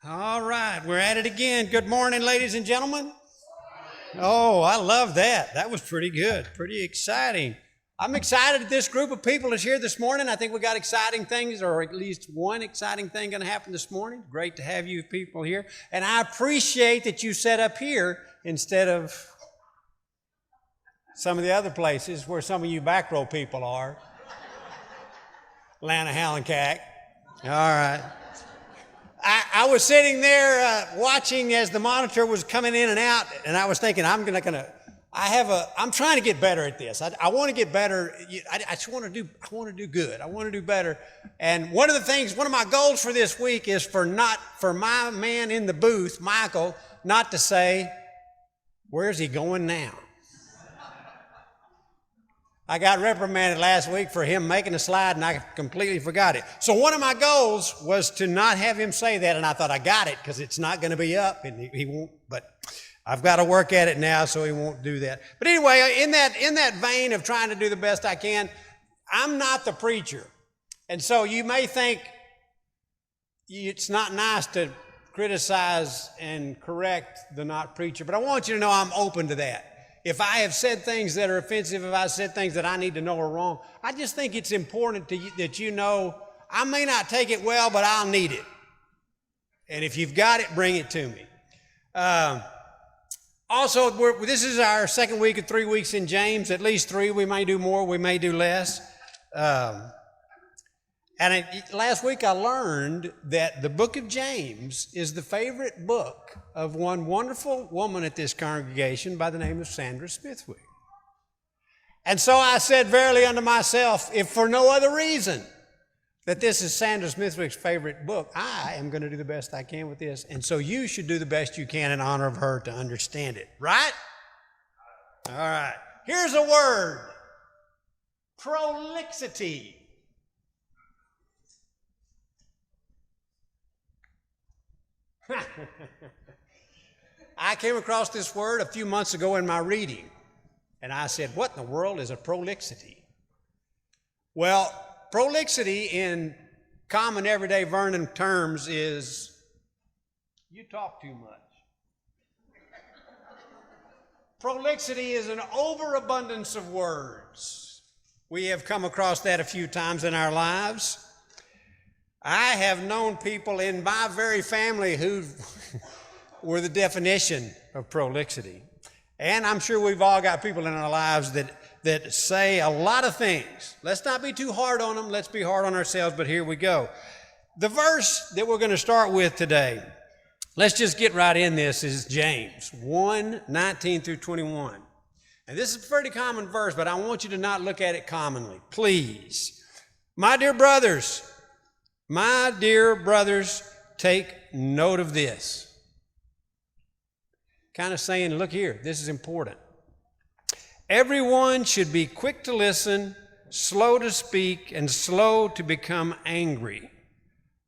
All right, we're at it again. Good morning, ladies and gentlemen. Oh, I love that. That was pretty good, pretty exciting. I'm excited that this group of people is here this morning. I think we got exciting things, or at least one exciting thing going to happen this morning. Great to have you people here. And I appreciate that you set up here instead of some of the other places where some of you back row people are. Atlanta, Hallencack. All right. I was sitting there watching as the monitor was coming in and out, and I was thinking, I'm trying to get better at this. I want to get better. I want to do good. I want to do better. And one of my goals for this week is for my man in the booth, Michael, not to say, "Where's he going now?" I got reprimanded last week for him making a slide, and I completely forgot it. So one of my goals was to not have him say that, and I thought I got it because it's not going to be up, and he won't. But I've got to work at it now, so he won't do that. But anyway, in that vein of trying to do the best I can, I'm not the preacher, and so you may think it's not nice to criticize and correct the not preacher, but I want you to know I'm open to that. If I have said things that are offensive, if I said things that I need to know are wrong, I just think it's important that you know I may not take it well, but I'll need it. And if you've got it, bring it to me. Also, this is our second week of 3 weeks in James, at least 3. We may do more, we may do less. Last week I learned that the book of James is the favorite book of one wonderful woman at this congregation by the name of Sandra Smithwick. And so I said verily unto myself, if for no other reason that this is Sandra Smithwick's favorite book, I am going to do the best I can with this. And so you should do the best you can in honor of her to understand it, right? All right. Here's a word. Prolixity. I came across this word a few months ago in my reading, and I said, what in the world is a prolixity? Well, prolixity in common everyday Vernon terms is you talk too much. Prolixity is an overabundance of words. We have come across that a few times in our lives. I have known people in my very family who were the definition of prolixity. And I'm sure we've all got people in our lives that say a lot of things. Let's not be too hard on them. Let's be hard on ourselves, but here we go. The verse that we're going to start with today, let's just get right in this, is James 1:19 through 21. And this is a pretty common verse, but I want you to not look at it commonly, please. My dear brothers, take note of this. Kind of saying, look here, this is important. Everyone should be quick to listen, slow to speak, and slow to become angry.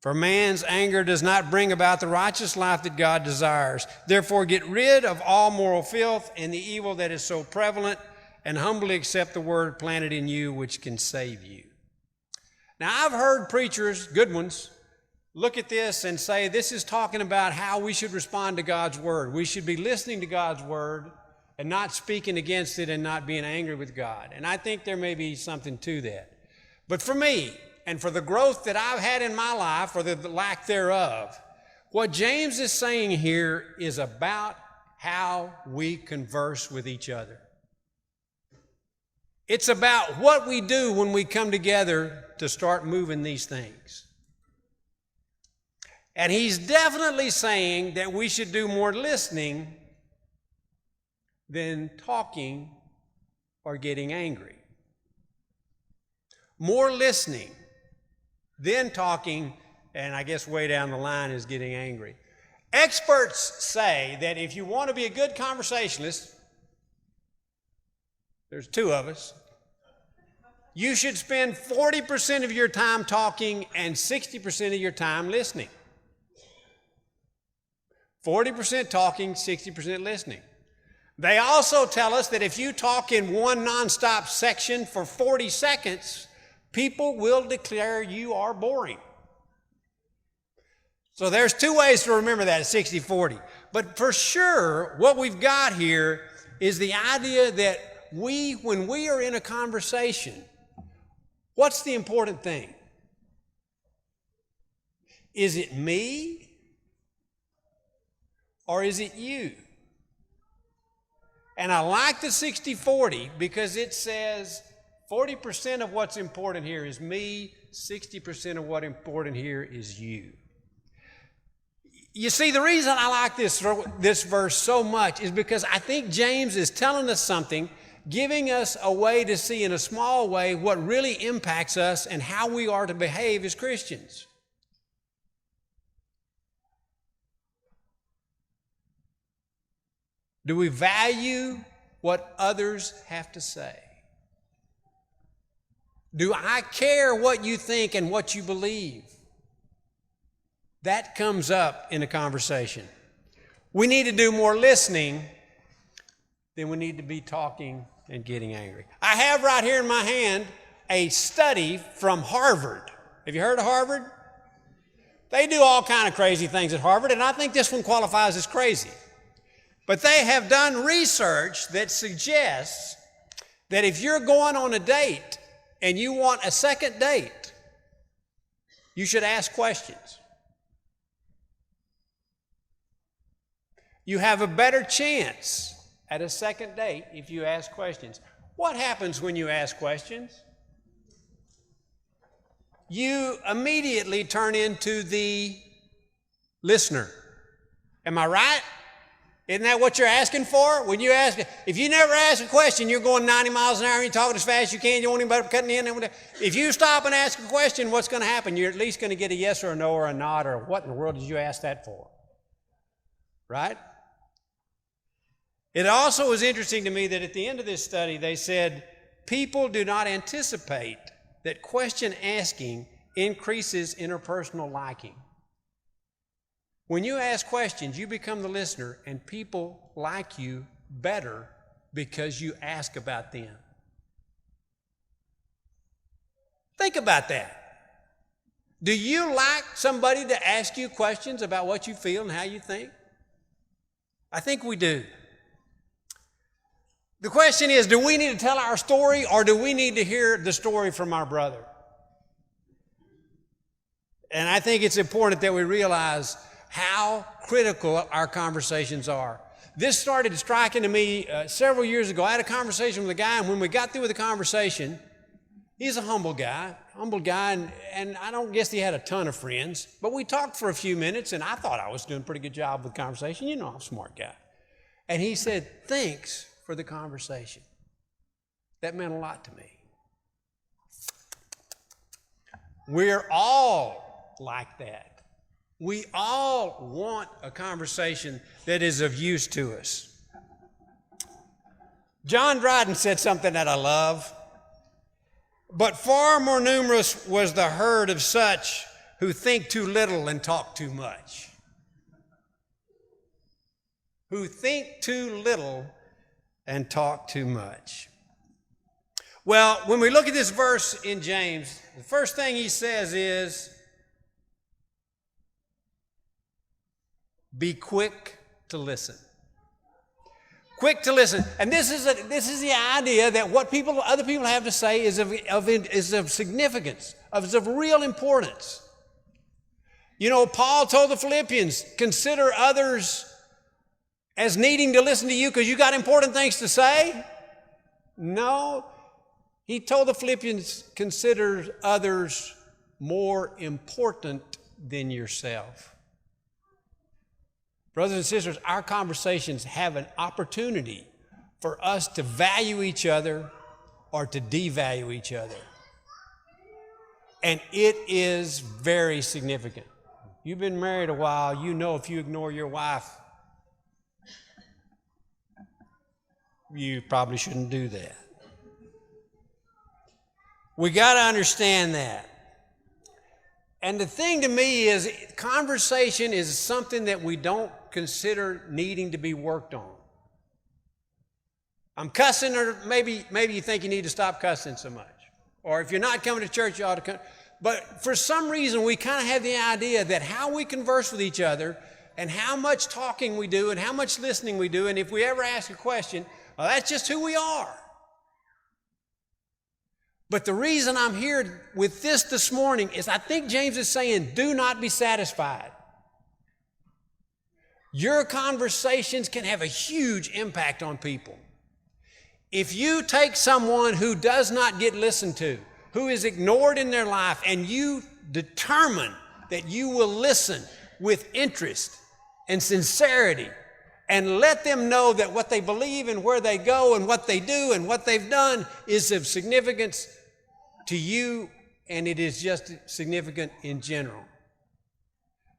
For man's anger does not bring about the righteous life that God desires. Therefore, get rid of all moral filth and the evil that is so prevalent, and humbly accept the word planted in you, which can save you. Now, I've heard preachers, good ones, look at this and say this is talking about how we should respond to God's word. We should be listening to God's word and not speaking against it and not being angry with God. And I think there may be something to that. But for me, and for the growth that I've had in my life, or the lack thereof, what James is saying here is about how we converse with each other. It's about what we do when we come together to start moving these things. And he's definitely saying that we should do more listening than talking or getting angry. More listening than talking, and I guess way down the line is getting angry. Experts say that if you want to be a good conversationalist, there's 2 of us, you should spend 40% of your time talking and 60% of your time listening. 40% talking, 60% listening. They also tell us that if you talk in one nonstop section for 40 seconds, people will declare you are boring. So there's two ways to remember that, 60-40. But for sure, what we've got here is the idea that when we are in a conversation, what's the important thing? Is it me or is it you? And I like the 60-40 because it says 40% of what's important here is me, 60% of what's important here is you. You see, the reason I like this verse so much is because I think James is telling us something, giving us a way to see in a small way what really impacts us and how we are to behave as Christians. Do we value what others have to say? Do I care what you think and what you believe? That comes up in a conversation. We need to do more listening than we need to be talking and getting angry. I have right here in my hand a study from Harvard. Have you heard of Harvard? They do all kind of crazy things at Harvard, and I think this one qualifies as crazy. But they have done research that suggests that if you're going on a date and you want a second date, you should ask questions. You have a better chance at a second date if you ask questions. What happens when you ask questions? You immediately turn into the listener. Am I right? Isn't that what you're asking for? When you ask, if you never ask a question, you're going 90 miles an hour and you're talking as fast as you can, you won't even bother cutting in. If you stop and ask a question, what's going to happen? You're at least going to get a yes or a no or a nod or what in the world did you ask that for? Right? It also was interesting to me that at the end of this study, they said people do not anticipate that question asking increases interpersonal liking. When you ask questions, you become the listener, and people like you better because you ask about them. Think about that. Do you like somebody to ask you questions about what you feel and how you think? I think we do. The question is, do we need to tell our story or do we need to hear the story from our brother? And I think it's important that we realize how critical our conversations are. This started striking to me several years ago. I had a conversation with a guy, and when we got through with the conversation, he's a humble guy, and I don't guess he had a ton of friends, but we talked for a few minutes, and I thought I was doing a pretty good job with conversation. You know, I'm a smart guy. And he said, "Thanks for the conversation." That meant a lot to me. We're all like that. We all want a conversation that is of use to us. John Dryden said something that I love. But far more numerous was the herd of such who think too little and talk too much. Who think too little and talk too much. Well, when we look at this verse in James, the first thing he says is, be quick to listen. Quick to listen. And this is the idea that what other people have to say is of significance, is of real importance. You know, Paul told the Philippians, consider others as needing to listen to you because you got important things to say. No, he told the Philippians, consider others more important than yourself. Brothers and sisters, our conversations have an opportunity for us to value each other or to devalue each other. And it is very significant. You've been married a while, you know if you ignore your wife, you probably shouldn't do that. We got to understand that. And the thing to me is, conversation is something that we don't consider needing to be worked on. I'm cussing, or maybe you think you need to stop cussing so much. Or if you're not coming to church, you ought to come. But for some reason, we kind of have the idea that how we converse with each other and how much talking we do and how much listening we do, and if we ever ask a question, well, that's just who we are. But the reason I'm here with this morning is I think James is saying, do not be satisfied. Your conversations can have a huge impact on people. If you take someone who does not get listened to, who is ignored in their life, and you determine that you will listen with interest and sincerity and let them know that what they believe and where they go and what they do and what they've done is of significance to you, and it is just significant in general,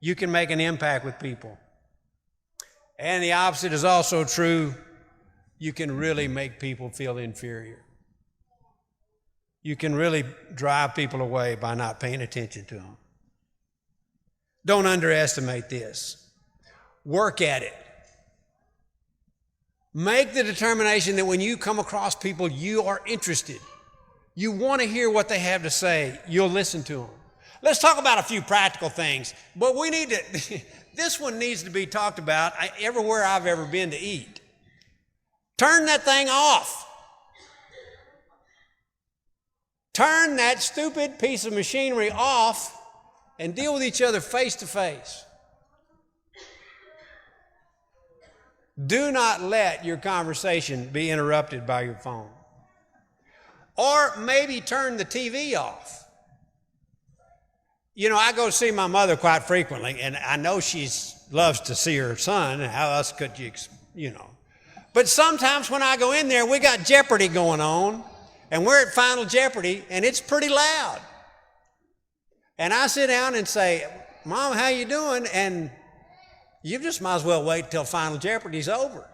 you can make an impact with people. And the opposite is also true. You can really make people feel inferior. You can really drive people away by not paying attention to them. Don't underestimate this. Work at it. Make the determination that when you come across people, you are interested. You want to hear what they have to say. You'll listen to them. Let's talk about a few practical things. But we need to, this one needs to be talked about everywhere I've ever been to eat. Turn that thing off. Turn that stupid piece of machinery off and deal with each other face to face. Do not let your conversation be interrupted by your phone. Or maybe turn the TV off. You know, I go see my mother quite frequently, and I know she loves to see her son. How else could you know. But sometimes when I go in there, we got Jeopardy going on, and we're at Final Jeopardy, and it's pretty loud. And I sit down and say, Mom, how you doing? And you just might as well wait till Final Jeopardy's over.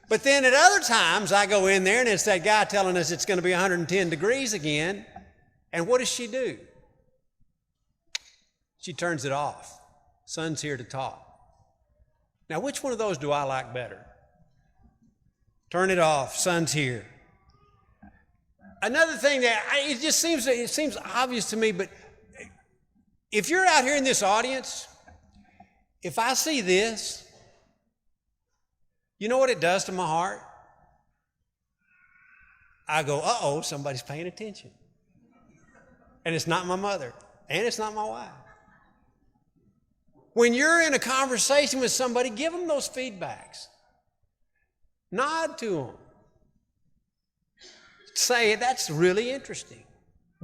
But then at other times, I go in there, and it's that guy telling us it's going to be 110 degrees again. And what does she do? She turns it off. Son's here to talk. Now, which one of those do I like better? Turn it off. Son's here. Another thing that it seems obvious to me, but if you're out here in this audience, if I see this, you know what it does to my heart? I go, uh-oh, somebody's paying attention. And it's not my mother, and it's not my wife. When you're in a conversation with somebody, give them those feedbacks. Nod to them. Say, that's really interesting.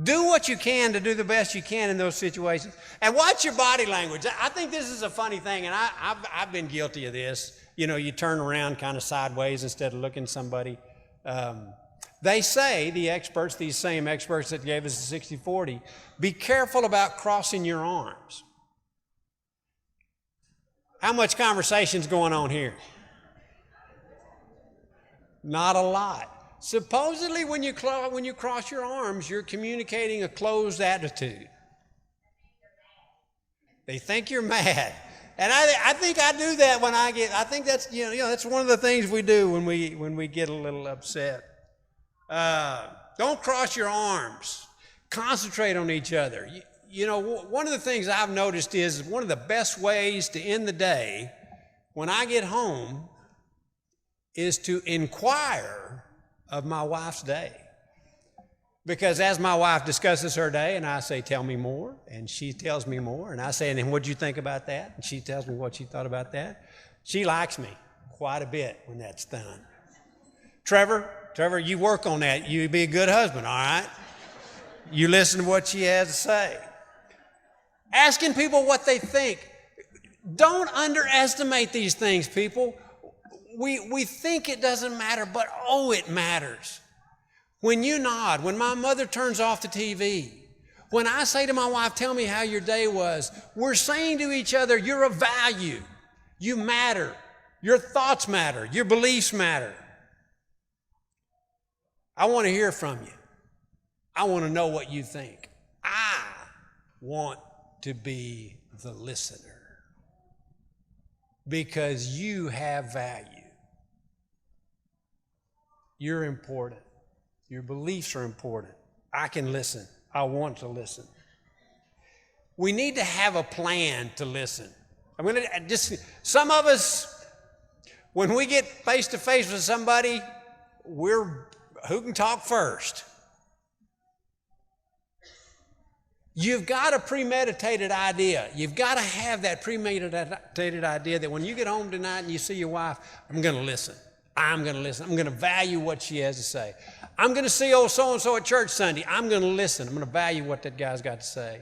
Do what you can to do the best you can in those situations. And watch your body language. I think this is a funny thing, and I've been guilty of this. You know, you turn around kind of sideways instead of looking at somebody. They say, the experts, these same experts that gave us the 60-40, be careful about crossing your arms. How much conversation's going on here? Not a lot. Supposedly, when you cross your arms, you're communicating a closed attitude. They think you're mad. And I think I do that when I think that's, that's one of the things we do when we get a little upset. Don't cross your arms. Concentrate on each other. You know, one of the things I've noticed is one of the best ways to end the day when I get home is to inquire of my wife's day. Because as my wife discusses her day, and I say, tell me more, and she tells me more, and I say, and then what'd you think about that? And she tells me what she thought about that. She likes me quite a bit when that's done. Trevor, you work on that. You be a good husband, all right? You listen to what she has to say. Asking people what they think. Don't underestimate these things, people. We think it doesn't matter, but oh, it matters. When you nod, when my mother turns off the TV, when I say to my wife, tell me how your day was, we're saying to each other, you're of value. You matter. Your thoughts matter. Your beliefs matter. I want to hear from you. I want to know what you think. I want to be the listener because you have value. You're important. Your beliefs are important. I can listen. I want to listen. We need to have a plan to listen. I'm going to just, some of us, when we get face to face with somebody, who can talk first? You've got a premeditated idea. You've got to have that premeditated idea that when you get home tonight and you see your wife, I'm going to listen. I'm going to listen. I'm going to value what she has to say. I'm going to see old so-and-so at church Sunday. I'm going to listen. I'm going to value what that guy's got to say.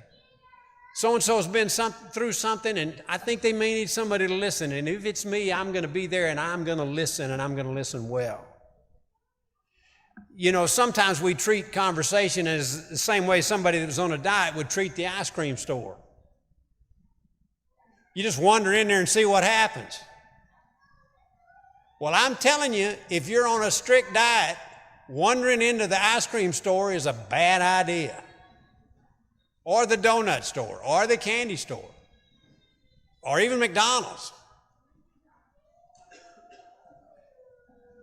So-and-so's been through something, and I think they may need somebody to listen. And if it's me, I'm going to be there, and I'm going to listen, and I'm going to listen well. You know, sometimes we treat conversation as the same way somebody that was on a diet would treat the ice cream store. You just wander in there and see what happens. Well, I'm telling you, if you're on a strict diet, wandering into the ice cream store is a bad idea. Or the donut store, or the candy store, or even McDonald's.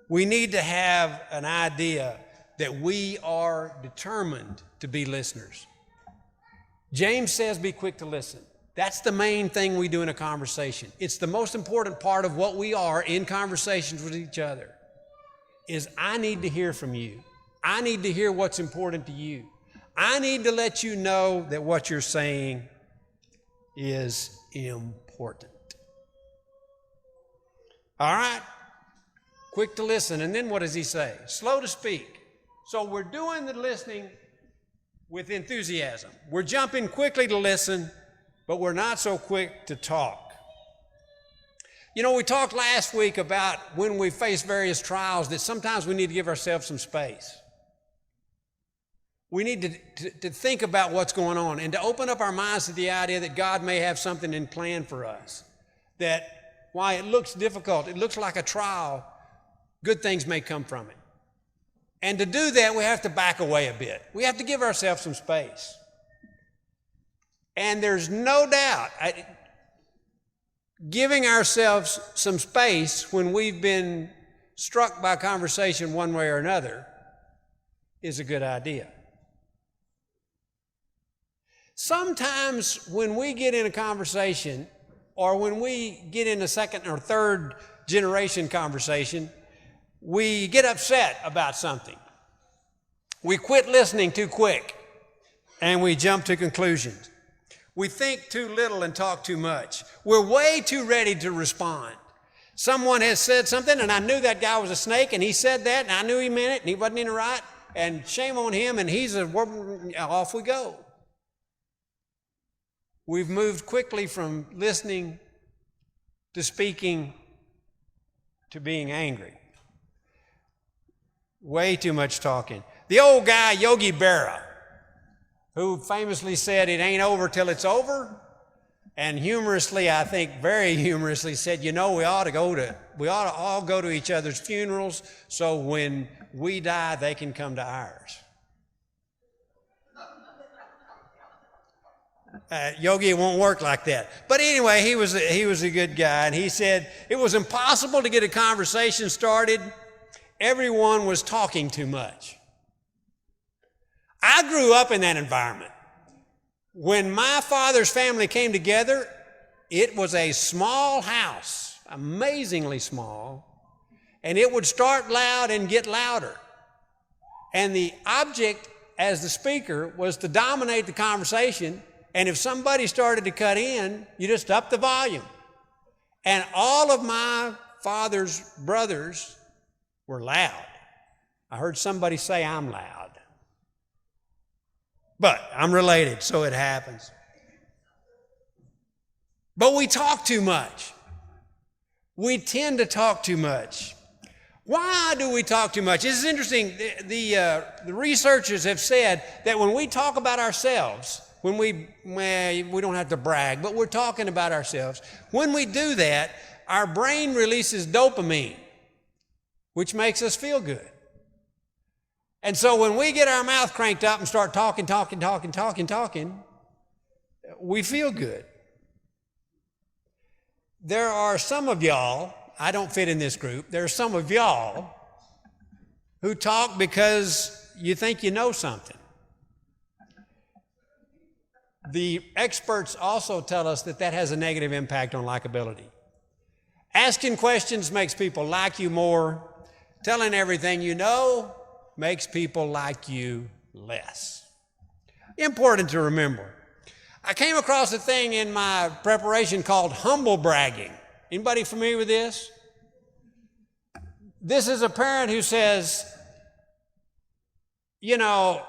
We need to have an idea that we are determined to be listeners. James says, be quick to listen. That's the main thing we do in a conversation. It's the most important part of what we are in conversations with each other, is I need to hear from you. I need to hear what's important to you. I need to let you know that what you're saying is important. All right? Quick to listen. And then what does he say? Slow to speak. So we're doing the listening with enthusiasm. We're jumping quickly to listen, but we're not so quick to talk. You know, we talked last week about when we face various trials that sometimes we need to give ourselves some space. We need to think about what's going on and to open up our minds to the idea that God may have something in plan for us. That while it looks difficult, it looks like a trial, good things may come from it. And to do that, we have to back away a bit. We have to give ourselves some space. And there's no doubt, giving ourselves some space when we've been struck by conversation one way or another is a good idea. Sometimes when we get in a conversation, or when we get in a second or third generation conversation, we get upset about something. We quit listening too quick, and we jump to conclusions. We think too little and talk too much. We're way too ready to respond. Someone has said something, and I knew that guy was a snake, and he said that, and I knew he meant it, and he wasn't in the right, and shame on him, and off we go. We've moved quickly from listening to speaking to being angry. Way too much talking. The old guy, Yogi Berra, who famously said, it ain't over till it's over, and humorously, I think very humorously said, you know, we ought to all go to each other's funerals, so when we die, they can come to ours. Yogi, it won't work like that. But anyway, he was a good guy, and he said it was impossible to get a conversation started. Everyone was talking too much. I grew up in that environment. When my father's family came together, it was a small house, amazingly small, and it would start loud and get louder. And the object as the speaker was to dominate the conversation. And if somebody started to cut in, you just up the volume. And all of my father's brothers were loud. I heard somebody say I'm loud. But I'm related, so it happens. But we talk too much. We tend to talk too much. Why do we talk too much? This is interesting. The researchers have said that when we talk about ourselves, when we don't have to brag, but we're talking about ourselves. When we do that, our brain releases dopamine, which makes us feel good. And so when we get our mouth cranked up and start talking, we feel good. There are some of y'all, I don't fit in this group, there are some of y'all who talk because you think you know something. the experts also tell us that that has a negative impact on likability. Asking questions makes people like you more. Telling everything you know makes people like you less. Important to remember. I came across a thing in my preparation called humble bragging. Anybody familiar with this? This is a parent who says, you know,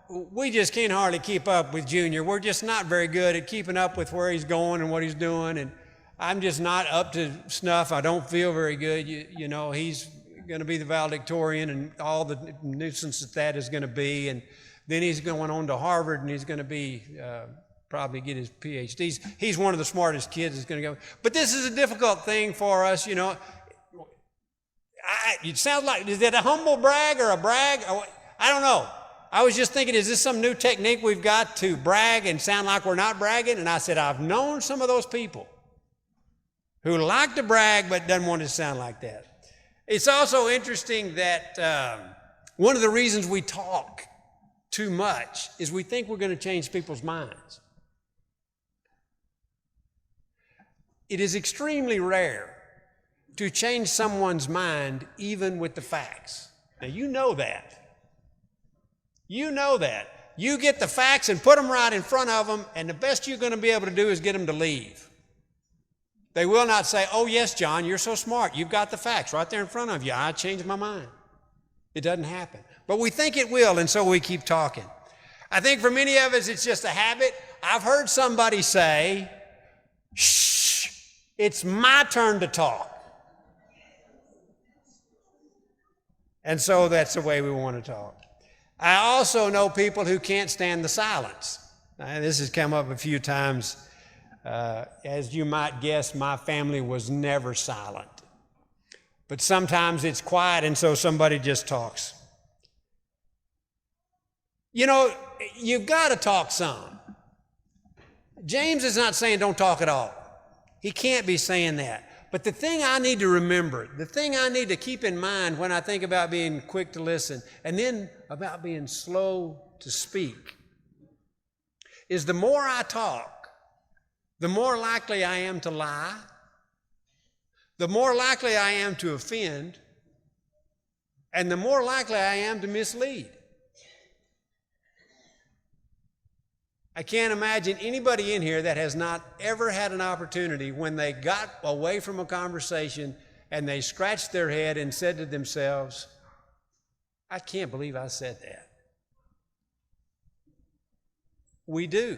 we just can't hardly keep up with Junior. We're just not very good at keeping up with where he's going and what he's doing, and I'm just not up to snuff. I don't feel very good. You know, he's going to be the valedictorian and all the nuisance that is going to be, and then he's going on to Harvard and he's going to be probably get his PhD. He's one of the smartest kids that's going to go. But this is a difficult thing for us, you know. It sounds like, is that a humble brag or a brag? I don't know. I was just thinking, is this some new technique we've got to brag and sound like we're not bragging? And I said, I've known some of those people who like to brag but doesn't want to sound like that. It's also interesting that one of the reasons we talk too much is we think we're going to change people's minds. It is extremely rare to change someone's mind even with the facts. Now, you know that. You know that. You get the facts and put them right in front of them, and the best you're going to be able to do is get them to leave. They will not say, oh, yes, John, you're so smart. You've got the facts right there in front of you. I changed my mind. It doesn't happen. But we think it will, and so we keep talking. I think for many of us, it's just a habit. I've heard somebody say, shh, it's my turn to talk. And so that's the way we want to talk. I also know people who can't stand the silence. This has come up a few times. As you might guess, my family was never silent. But sometimes it's quiet, and so somebody just talks. You know, you've got to talk some. James is not saying don't talk at all. He can't be saying that. But the thing I need to remember, the thing I need to keep in mind when I think about being quick to listen and then about being slow to speak is the more I talk, the more likely I am to lie, the more likely I am to offend, and the more likely I am to mislead. I can't imagine anybody in here that has not ever had an opportunity when they got away from a conversation and they scratched their head and said to themselves, I can't believe I said that. We do.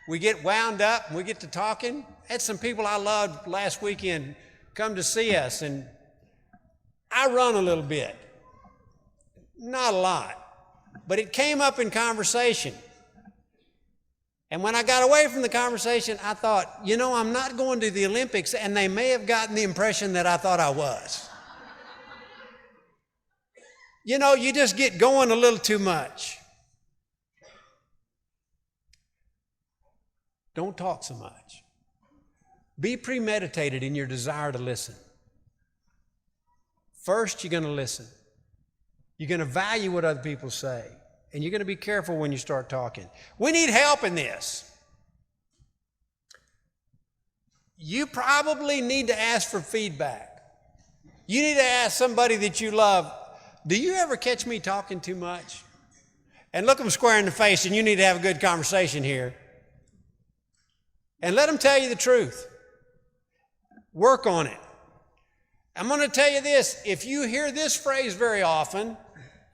We get wound up and we get to talking. I had some people I loved last weekend come to see us, and I run a little bit. Not a lot, but it came up in conversation. And when I got away from the conversation, I thought, you know, I'm not going to the Olympics, and they may have gotten the impression that I thought I was. You know, you just get going a little too much. Don't talk so much. Be premeditated in your desire to listen. First, you're going to listen. You're going to value what other people say. And you're going to be careful when you start talking. We need help in this. You probably need to ask for feedback. You need to ask somebody that you love, do you ever catch me talking too much? And look them square in the face, and you need to have a good conversation here. And let them tell you the truth. Work on it. I'm going to tell you this. If you hear this phrase very often,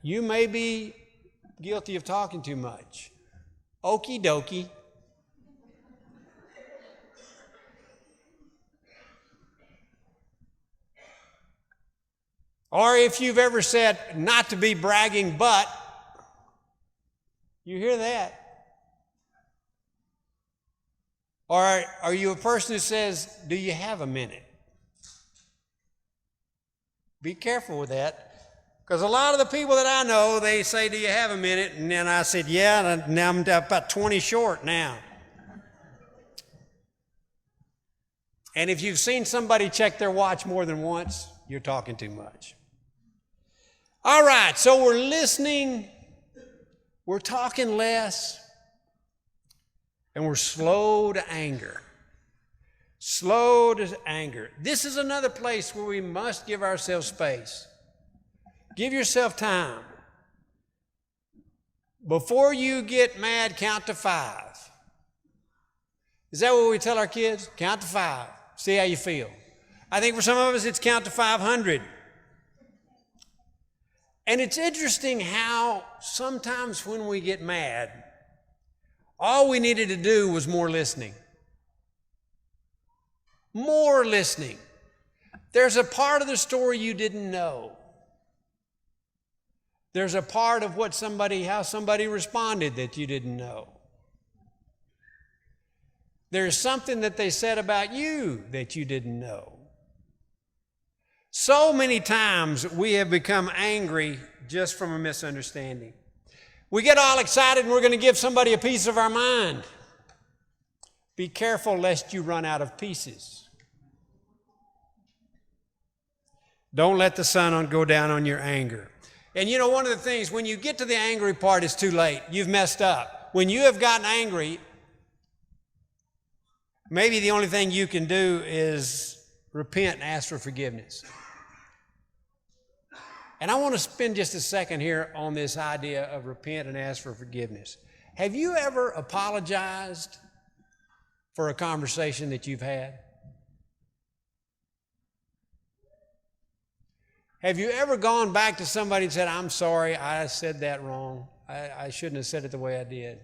you may be guilty of talking too much. Okie dokie. Or if you've ever said, not to be bragging, but, you hear that. Or are you a person who says, do you have a minute? Be careful with that. Because a lot of the people that I know, they say, do you have a minute? And then I said, yeah, and now I'm about 20 short now. And if you've seen somebody check their watch more than once, you're talking too much. All right, so we're listening. We're talking less. and we're slow to anger. Slow to anger. This is another place where we must give ourselves space. Give yourself time. Before you get mad, count to 5. Is that what we tell our kids? Count to 5. See how you feel. I think for some of us it's count to 500. And it's interesting how sometimes when we get mad, all we needed to do was more listening. More listening. There's a part of the story you didn't know. There's a part of how somebody responded that you didn't know. There's something that they said about you that you didn't know. So many times we have become angry just from a misunderstanding. We get all excited and we're going to give somebody a piece of our mind. Be careful lest you run out of pieces. Don't let the sun go down on your anger. And you know, one of the things, when you get to the angry part, it's too late. You've messed up. When you have gotten angry, maybe the only thing you can do is repent and ask for forgiveness. And I want to spend just a second here on this idea of repent and ask for forgiveness. Have you ever apologized for a conversation that you've had? Have you ever gone back to somebody and said, I'm sorry, I said that wrong. I shouldn't have said it the way I did.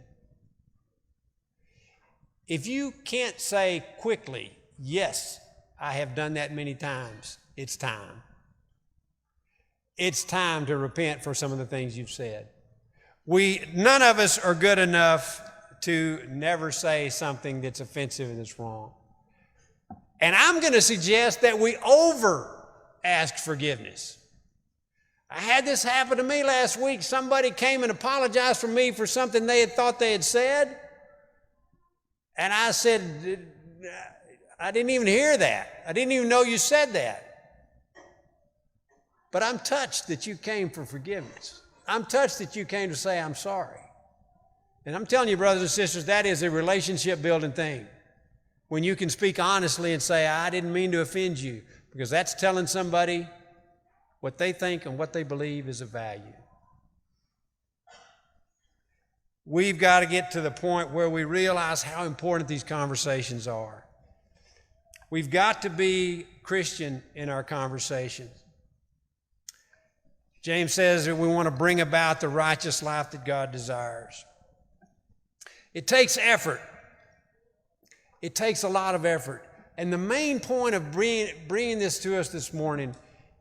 If you can't say quickly, yes, I have done that many times, it's time. It's time to repent for some of the things you've said. None of us are good enough to never say something that's offensive and that's wrong. And I'm going to suggest that we ask forgiveness. I had this happen to me last week. Somebody came and apologized for me for something they had thought they had said. And I said, I didn't even hear that. I didn't even know you said that. But I'm touched that you came for forgiveness. I'm touched that you came to say, I'm sorry. And I'm telling you, brothers and sisters, that is a relationship building thing. When you can speak honestly and say, I didn't mean to offend you. Because that's telling somebody what they think and what they believe is of value. We've got to get to the point where we realize how important these conversations are. We've got to be Christian in our conversations. James says that we want to bring about the righteous life that God desires. It takes effort. It takes a lot of effort. And the main point of bringing this to us this morning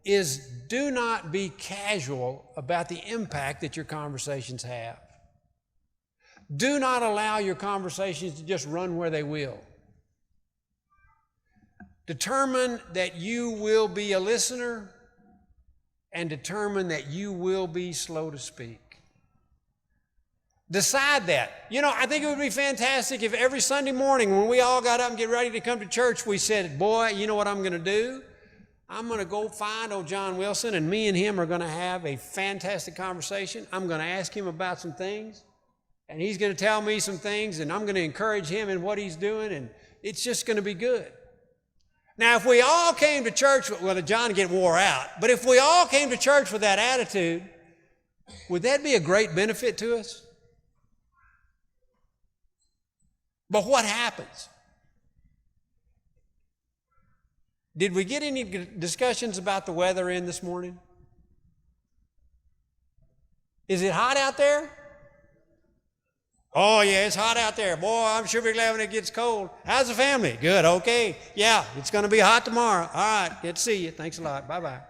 is do not be casual about the impact that your conversations have. Do not allow your conversations to just run where they will. Determine that you will be a listener and determine that you will be slow to speak. Decide that. You know, I think it would be fantastic if every Sunday morning when we all got up and get ready to come to church, we said, boy, you know what I'm going to do? I'm going to go find old John Wilson, and me and him are going to have a fantastic conversation. I'm going to ask him about some things, and he's going to tell me some things, and I'm going to encourage him in what he's doing, and it's just going to be good. Now, if we all came to church, well, John would get wore out, but if we all came to church with that attitude, would that be a great benefit to us? But what happens? Did we get any discussions about the weather in this morning? Is it hot out there? Oh, yeah, it's hot out there. Boy, I'm sure we're glad when it gets cold. How's the family? Good, okay. Yeah, it's going to be hot tomorrow. All right, good to see you. Thanks a lot. Bye-bye.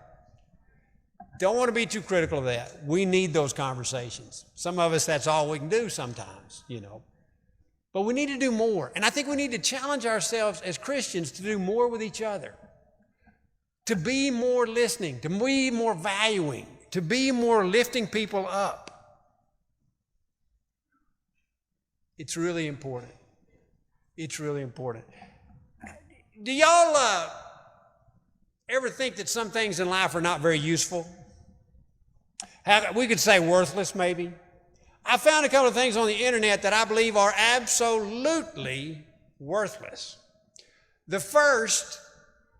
Don't want to be too critical of that. We need those conversations. Some of us, that's all we can do sometimes, you know. But we need to do more. And I think we need to challenge ourselves as Christians to do more with each other, to be more listening, to be more valuing, to be more lifting people up. It's really important. It's really important. Do y'all ever think that some things in life are not very useful? We could say worthless, maybe. I found a couple of things on the internet that I believe are absolutely worthless. The first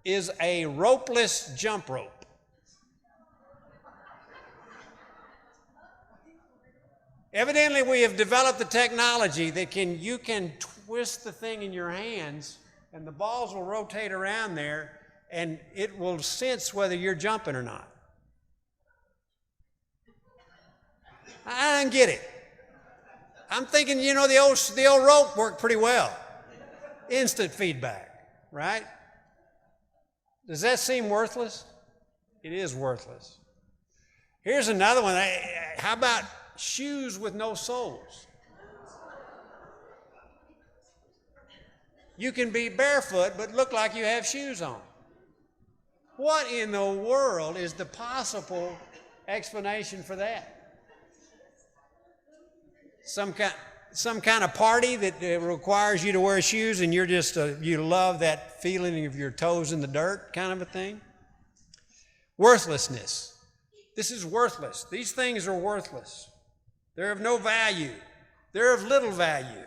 is a ropeless jump rope. Evidently, we have developed the technology that you can twist the thing in your hands and the balls will rotate around there and it will sense whether you're jumping or not. I don't get it. I'm thinking, the old rope worked pretty well. Instant feedback, right? Does that seem worthless? It is worthless. Here's another one. How about shoes with no soles? You can be barefoot but look like you have shoes on. What in the world is the possible explanation for that? Some kind of party that requires you to wear shoes and you love that feeling of your toes in the dirt kind of a thing? Worthlessness. This is worthless. These things are worthless. They're of no value. They're of little value.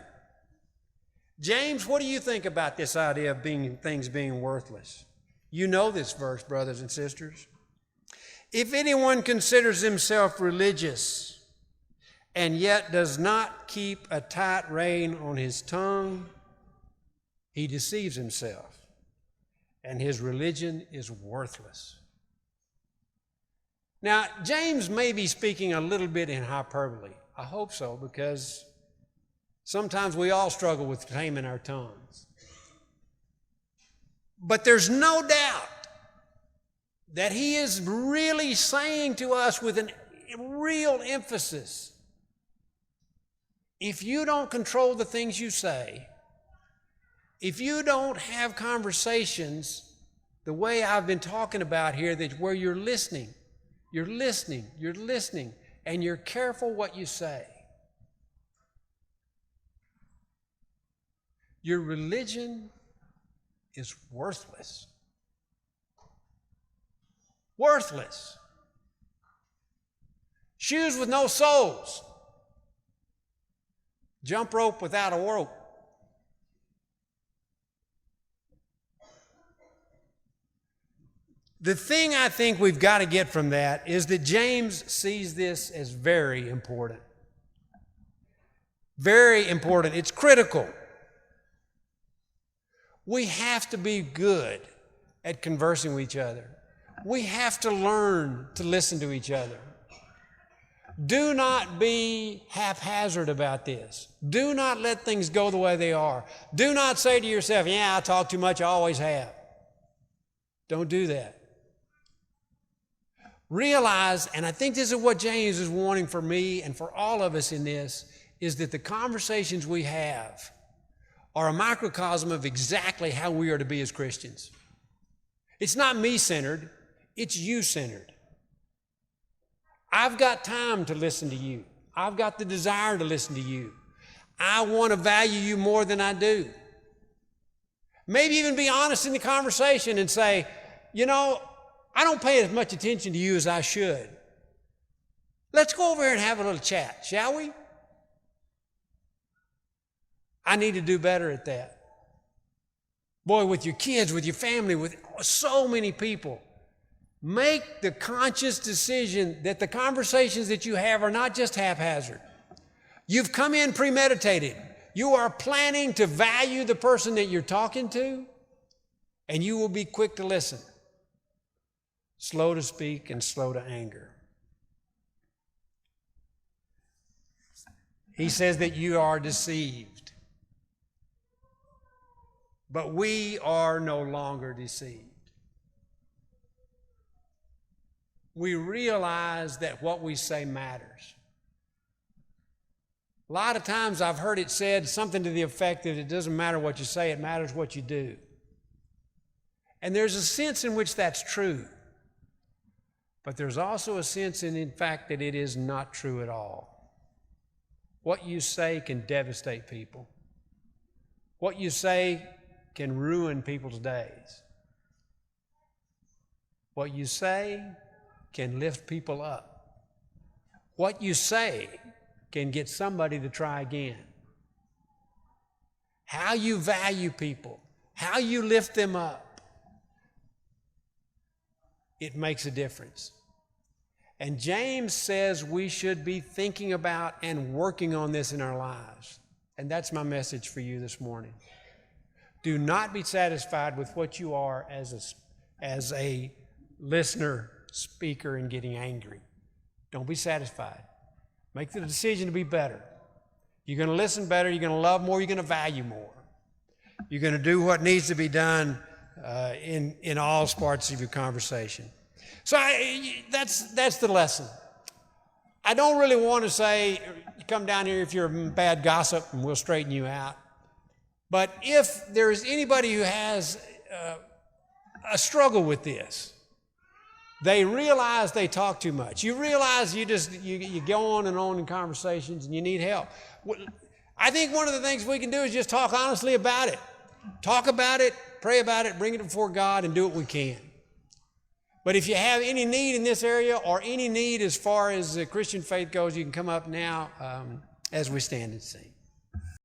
James, what do you think about this idea of things being worthless? You know this verse, brothers and sisters. If anyone considers himself religious and yet does not keep a tight rein on his tongue, he deceives himself, and his religion is worthless. Now, James may be speaking a little bit in hyperbole. I hope so, because sometimes we all struggle with taming our tongues. But there's no doubt that he is really saying to us with a real emphasis, if you don't control the things you say, if you don't have conversations the way I've been talking about here, where you're listening, and you're careful what you say, your religion is worthless. Worthless. Shoes with no soles. Jump rope without a rope. The thing I think we've got to get from that is that James sees this as very important. Very important. It's critical. We have to be good at conversing with each other. We have to learn to listen to each other. Do not be haphazard about this. Do not let things go the way they are. Do not say to yourself, yeah, I talk too much, I always have. Don't do that. Realize, and I think this is what James is wanting for me and for all of us in this, is that the conversations we have are a microcosm of exactly how we are to be as Christians. It's not me-centered, it's you-centered. I've got time to listen to you. I've got the desire to listen to you. I want to value you more than I do. Maybe even be honest in the conversation and say, I don't pay as much attention to you as I should. Let's go over here and have a little chat, shall we? I need to do better at that. Boy, with your kids, with your family, with so many people, make the conscious decision that the conversations that you have are not just haphazard. You've come in premeditated. You are planning to value the person that you're talking to, and you will be quick to listen, slow to speak, and slow to anger. He says that you are deceived. But we are no longer deceived. We realize that what we say matters. A lot of times I've heard it said something to the effect that it doesn't matter what you say, it matters what you do. And there's a sense in which that's true. But there's also a sense in fact that it is not true at all. What you say can devastate people. What you say can ruin people's days. What you say can lift people up. What you say can get somebody to try again. How you value people, how you lift them up, it makes a difference. And James says we should be thinking about and working on this in our lives. And that's my message for you this morning. Do not be satisfied with what you are as a listener, speaker, and getting angry. Don't be satisfied. Make the decision to be better. You're going to listen better, you're going to love more, you're going to value more. You're going to do what needs to be done in all parts of your conversation. So that's the lesson. I don't really want to say, come down here if you're a bad gossip and we'll straighten you out. But if there is anybody who has a struggle with this, they realize they talk too much. You realize you go on and on in conversations and you need help. I think one of the things we can do is just talk honestly about it. Talk about it, pray about it, bring it before God, and do what we can. But if you have any need in this area or any need as far as the Christian faith goes, you can come up now as we stand and sing.